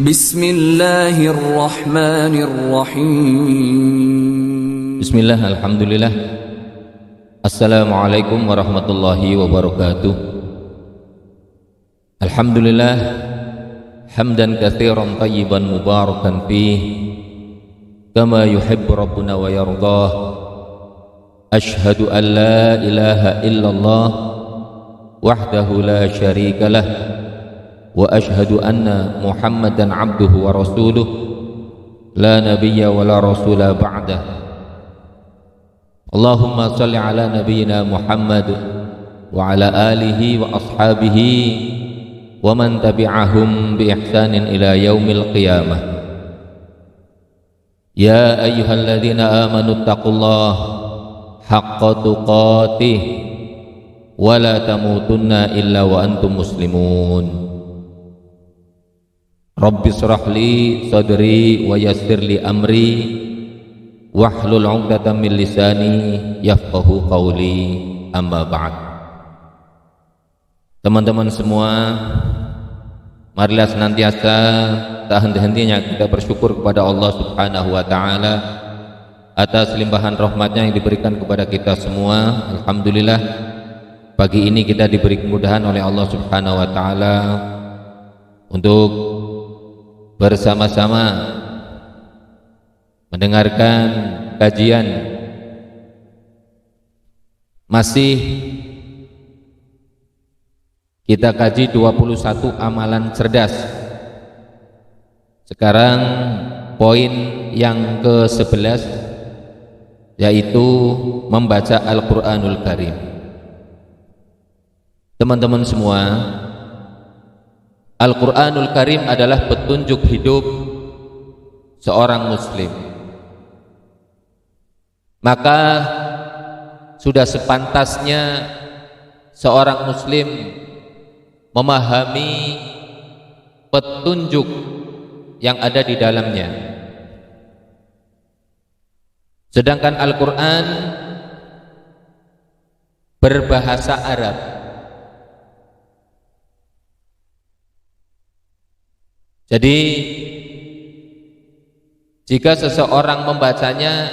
Bismillahirrahmanirrahim. Bismillah, alhamdulillah. Assalamualaikum warahmatullahi wabarakatuh. Alhamdulillah, hamdan katsiran tayyiban mubarakan fih, kama yuhibbu rabbuna wa yardah. Ashhadu an la ilaha illallah wahdahu la syarika lah, wa ashhadu anna Muhammadan abduhu wa rasuluh, la nabiyya wa la rasula ba'dah. Allahumma salli ala nabiyyina Muhammad wa ala alihi wa ashabihi wa man tabi'ahum bi ihsanin ila yaumil qiyamah. Ya ayyuhalladzina amanu taqullaha haqqa tuqatih wa la tamutunna illa wa antum muslimun. Rabbi shrah li sadri wa yassir li amri wahlul 'uqdatam min lisani yafqahu qawli, amma ba'd. Teman-teman semua, marilah senantiasa tak henti-hentinya kita bersyukur kepada Allah Subhanahu wa taala atas limpahan rahmatnya yang diberikan kepada kita semua. Alhamdulillah, pagi ini kita diberi kemudahan oleh Allah Subhanahu wa taala untuk bersama-sama mendengarkan kajian. Masih kita kaji 21 amalan cerdas. Sekarang poin yang ke-11, yaitu membaca Al-Quranul Karim. Teman-teman semua, Al-Quranul Karim adalah petunjuk hidup seorang muslim. Maka sudah sepantasnya seorang muslim memahami petunjuk yang ada di dalamnya. Sedangkan Al-Quran berbahasa Arab. Jadi jika seseorang membacanya,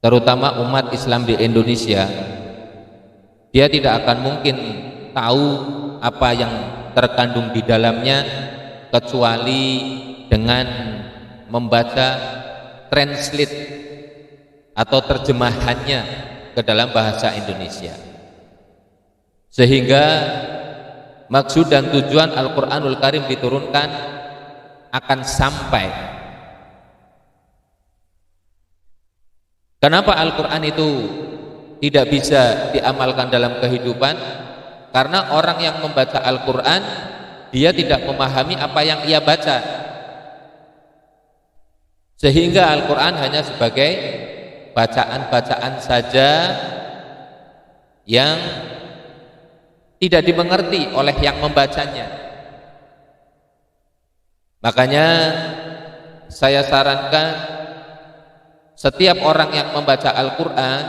terutama umat Islam di Indonesia, dia tidak akan mungkin tahu apa yang terkandung di dalamnya kecuali dengan membaca translate atau terjemahannya ke dalam bahasa Indonesia. Sehingga maksud dan tujuan Al-Quranul Karim diturunkan akan sampai. Kenapa Al-Quran itu tidak bisa diamalkan dalam kehidupan? Karena orang yang membaca Al-Quran, dia tidak memahami apa yang ia baca, sehingga Al-Quran hanya sebagai bacaan-bacaan saja yang tidak dimengerti oleh yang membacanya. Makanya saya sarankan setiap orang yang membaca Al-Quran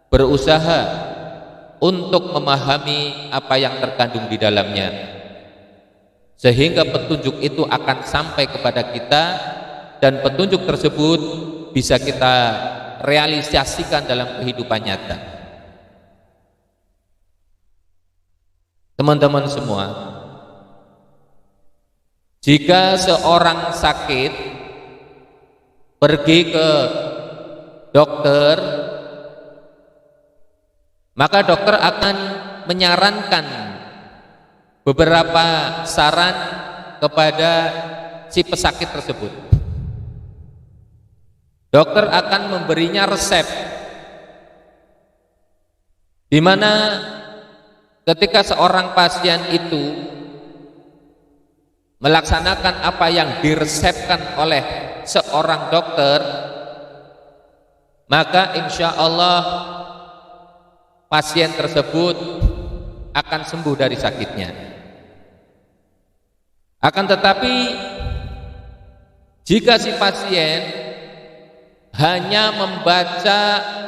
berusaha untuk memahami apa yang terkandung di dalamnya, sehingga petunjuk itu akan sampai kepada kita dan petunjuk tersebut bisa kita realisasikan dalam kehidupan nyata. Teman-teman semua, jika seorang sakit pergi ke dokter, maka dokter akan menyarankan beberapa saran kepada si pesakit tersebut. Dokter akan memberinya resep, di mana ketika seorang pasien itu melaksanakan apa yang diresepkan oleh seorang dokter, maka insya Allah pasien tersebut akan sembuh dari sakitnya. Akan tetapi jika si pasien hanya membaca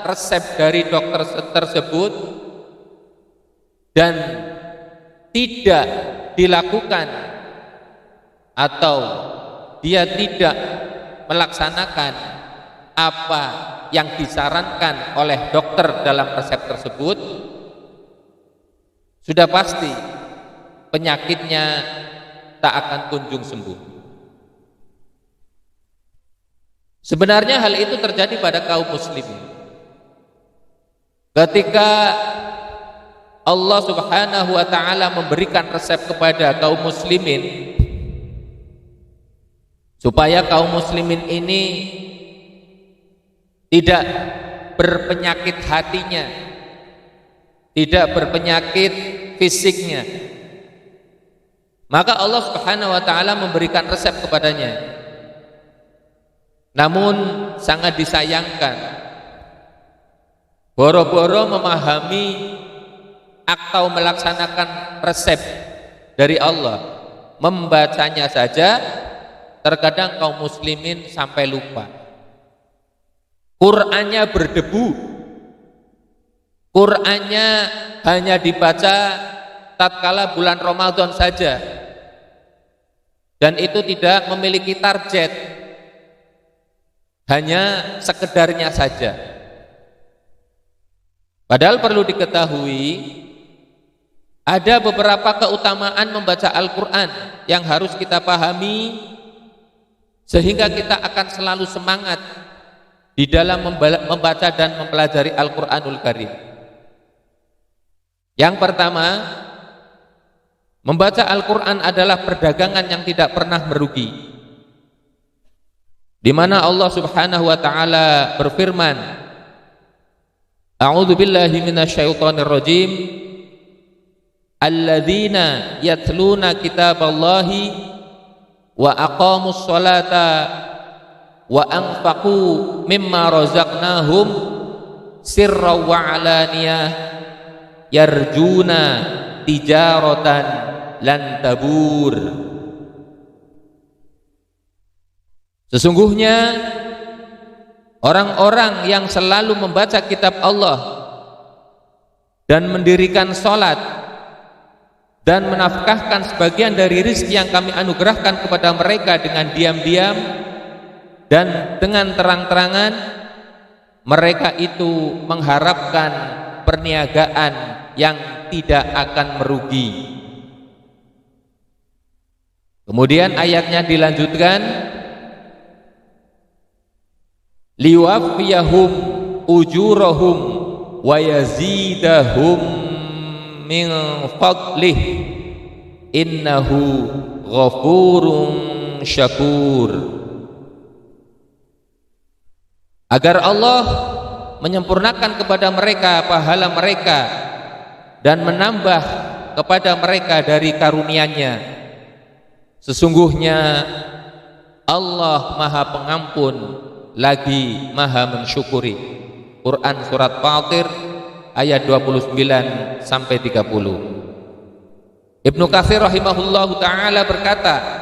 resep dari dokter tersebut dan tidak dilakukan atau dia tidak melaksanakan apa yang disarankan oleh dokter dalam resep tersebut, sudah pasti penyakitnya tak akan kunjung sembuh. Sebenarnya hal itu terjadi pada kaum muslimin. Ketika Allah Subhanahu wa taala memberikan resep kepada kaum muslimin supaya kaum muslimin ini tidak berpenyakit hatinya, tidak berpenyakit fisiknya, maka Allah Subhanahu wa taala memberikan resep kepadanya. Namun sangat disayangkan, boro-boro memahami atau melaksanakan resep dari Allah, membacanya saja terkadang kaum muslimin sampai lupa. Qur'annya berdebu, Qur'annya hanya dibaca tatkala bulan Ramadan saja, dan itu tidak memiliki target, hanya sekedarnya saja. Padahal perlu diketahui, ada beberapa keutamaan membaca Al-Quran yang harus kita pahami, sehingga kita akan selalu semangat di dalam membaca dan mempelajari Al-Quranul Karim. Yang pertama, membaca Al-Quran adalah perdagangan yang tidak pernah merugi, di mana Allah Subhanahu wa taala berfirman, A'udzu billahi minasyaitonir rajim, alladzina yatluna kitaballahi wa aqamus sholata wa anfaqu mimma razaqnahum sirran wa alaniyah yarjuna tijaratan lan tabur. Sesungguhnya orang-orang yang selalu membaca kitab Allah dan mendirikan sholat dan menafkahkan sebagian dari rezeki yang kami anugerahkan kepada mereka dengan diam-diam dan dengan terang-terangan, mereka itu mengharapkan perniagaan yang tidak akan merugi. Kemudian ayatnya dilanjutkan, liwafiyahum ujurahum wa yazidahum min fadlih innahu ghafurun syakur. Agar Allah menyempurnakan kepada mereka pahala mereka dan menambah kepada mereka dari karunia-Nya. Sesungguhnya Allah Maha Pengampun lagi Maha Mensyukuri. Quran surat Fatir ayat 29 sampai 30. Ibnu Katsir rahimahullahu taala berkata,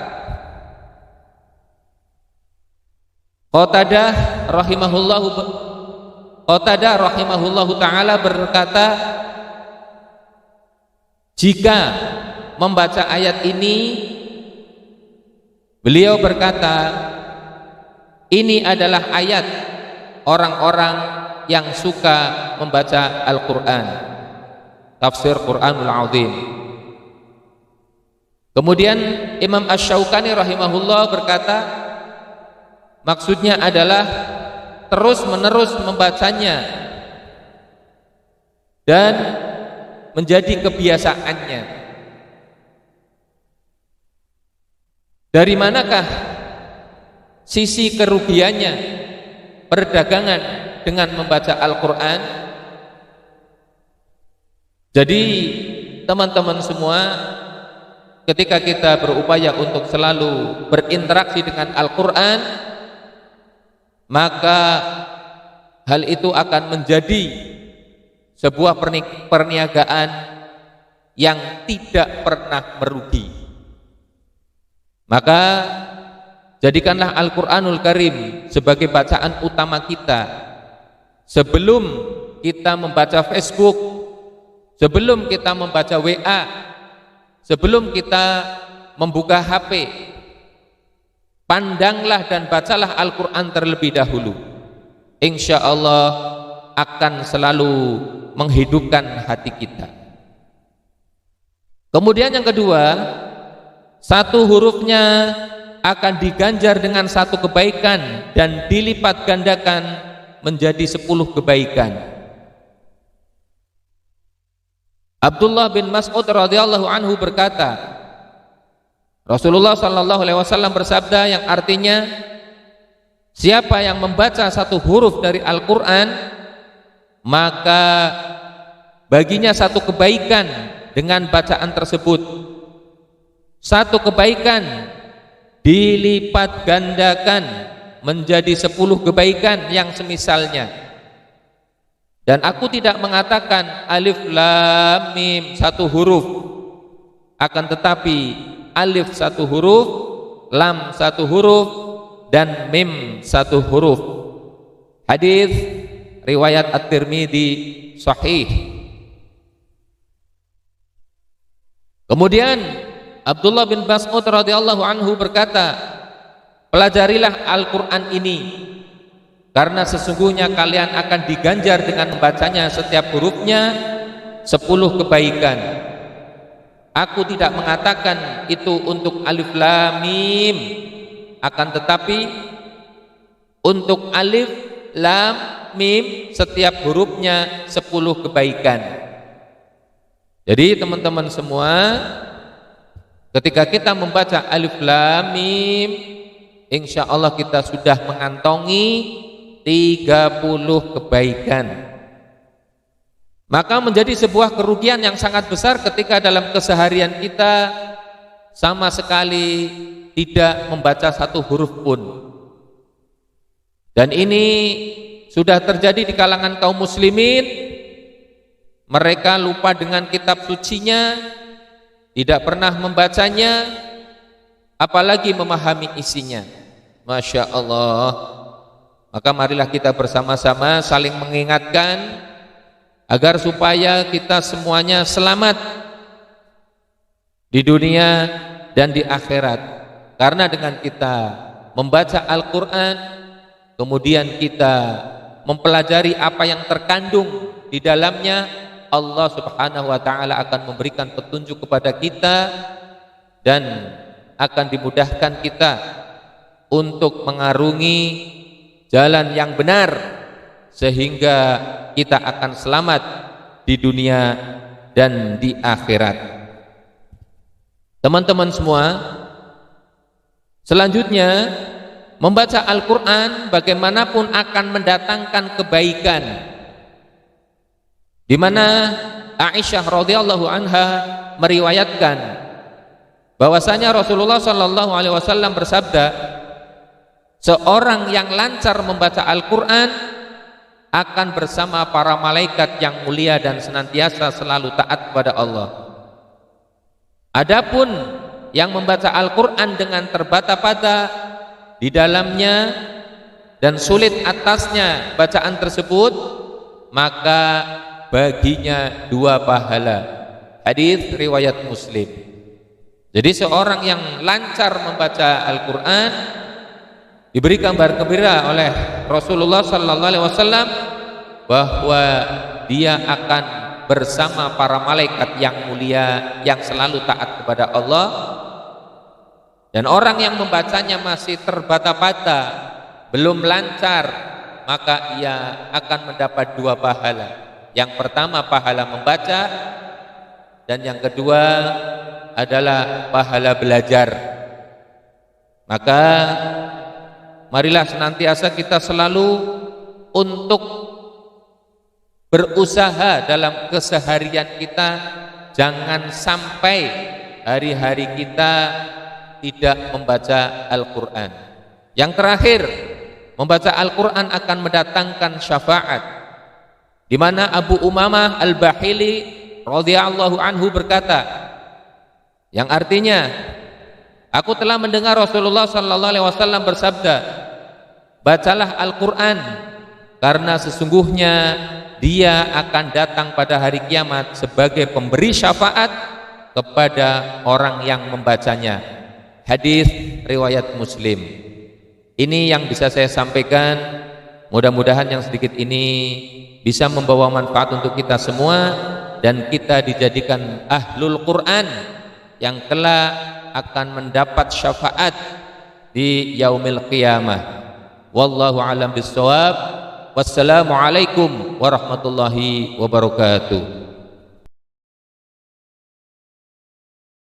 Qatadah rahimahullahu taala berkata, jika membaca ayat ini, beliau berkata, ini adalah ayat orang-orang yang suka membaca Al-Quran, tafsir Quranul Azim. Kemudian Imam Asy-Syaukani rahimahullah berkata, maksudnya adalah terus-menerus membacanya dan menjadi kebiasaannya. Dari manakah sisi kerugiannya perdagangan dengan membaca Al-Quran? Jadi teman-teman semua, ketika kita berupaya untuk selalu berinteraksi dengan Al-Quran, maka hal itu akan menjadi sebuah perniagaan yang tidak pernah merugi. Maka jadikanlah Al-Quranul Karim sebagai bacaan utama kita sebelum kita membaca Facebook, sebelum kita membaca WA, sebelum kita membuka HP, pandanglah dan bacalah Al-Quran terlebih dahulu. Insya Allah akan selalu menghidupkan hati kita. Kemudian yang kedua, satu hurufnya akan diganjar dengan satu kebaikan dan dilipat gandakan menjadi 10 kebaikan. Abdullah bin Mas'ud radhiyallahu anhu berkata, Rasulullah sallallahu alaihi wasallam bersabda yang artinya, siapa yang membaca satu huruf dari Al-Quran, maka baginya satu kebaikan dengan bacaan tersebut. Satu kebaikan dilipat gandakan menjadi 10 kebaikan yang semisalnya. Dan aku tidak mengatakan alif lam mim satu huruf, akan tetapi alif satu huruf, lam satu huruf, dan mim satu huruf. Hadis riwayat At-Tirmidzi sahih. Kemudian Abdullah bin Mas'ud radhiyallahu anhu berkata, pelajarilah Al-Quran ini, karena sesungguhnya kalian akan diganjar dengan membacanya setiap hurufnya 10 kebaikan. Aku tidak mengatakan itu untuk alif lam mim, akan tetapi untuk alif lam mim setiap hurufnya 10 kebaikan. Jadi teman-teman semua, ketika kita membaca alif lam mim, insya Allah kita sudah mengantongi 30 kebaikan. Maka menjadi sebuah kerugian yang sangat besar ketika dalam keseharian kita sama sekali tidak membaca satu huruf pun. Dan ini sudah terjadi di kalangan kaum muslimin. Mereka lupa dengan kitab sucinya, tidak pernah membacanya, apalagi memahami isinya. Masya Allah. Maka marilah kita bersama-sama saling mengingatkan agar supaya kita semuanya selamat di dunia dan di akhirat. Karena dengan kita membaca Al-Quran, kemudian kita mempelajari apa yang terkandung di dalamnya, Allah subhanahu wa ta'ala akan memberikan petunjuk kepada kita dan akan dimudahkan kita untuk mengarungi jalan yang benar, sehingga kita akan selamat di dunia dan di akhirat. Teman-teman semua, selanjutnya membaca Al-Quran bagaimanapun akan mendatangkan kebaikan, di mana Aisyah radhiyallahu anha meriwayatkan bahwasanya Rasulullah sallallahu alaihi wasallam bersabda, seorang yang lancar membaca Al-Quran akan bersama para malaikat yang mulia dan senantiasa selalu taat kepada Allah. Adapun yang membaca Al-Quran dengan terbata-bata di dalamnya dan sulit atasnya bacaan tersebut, maka baginya 2 pahala. Hadis riwayat Muslim. Jadi seorang yang lancar membaca Al-Quran diberi kabar gembira oleh Rasulullah sallallahu alaihi wasallam bahwa dia akan bersama para malaikat yang mulia yang selalu taat kepada Allah. Dan orang yang membacanya masih terbata-bata, belum lancar, maka ia akan mendapat 2 pahala. Yang pertama pahala membaca, dan yang kedua adalah pahala belajar. Maka marilah senantiasa kita selalu untuk berusaha dalam keseharian kita, jangan sampai hari-hari kita tidak membaca Al-Quran. Yang terakhir, membaca Al-Quran akan mendatangkan syafaat, di mana Abu Umamah Al-Bahili radhiyallahu anhu berkata, yang artinya, aku telah mendengar Rasulullah sallallahu alaihi wasallam bersabda, bacalah Al-Quran, karena sesungguhnya dia akan datang pada hari kiamat sebagai pemberi syafaat kepada orang yang membacanya. Hadis riwayat Muslim. Ini yang bisa saya sampaikan. Mudah-mudahan yang sedikit ini bisa membawa manfaat untuk kita semua dan kita dijadikan ahlul Quran yang kelak akan mendapat syafaat di yaumil qiyamah. Wallahu a'lam bissawab. Wassalamualaikum warahmatullahi wabarakatuh.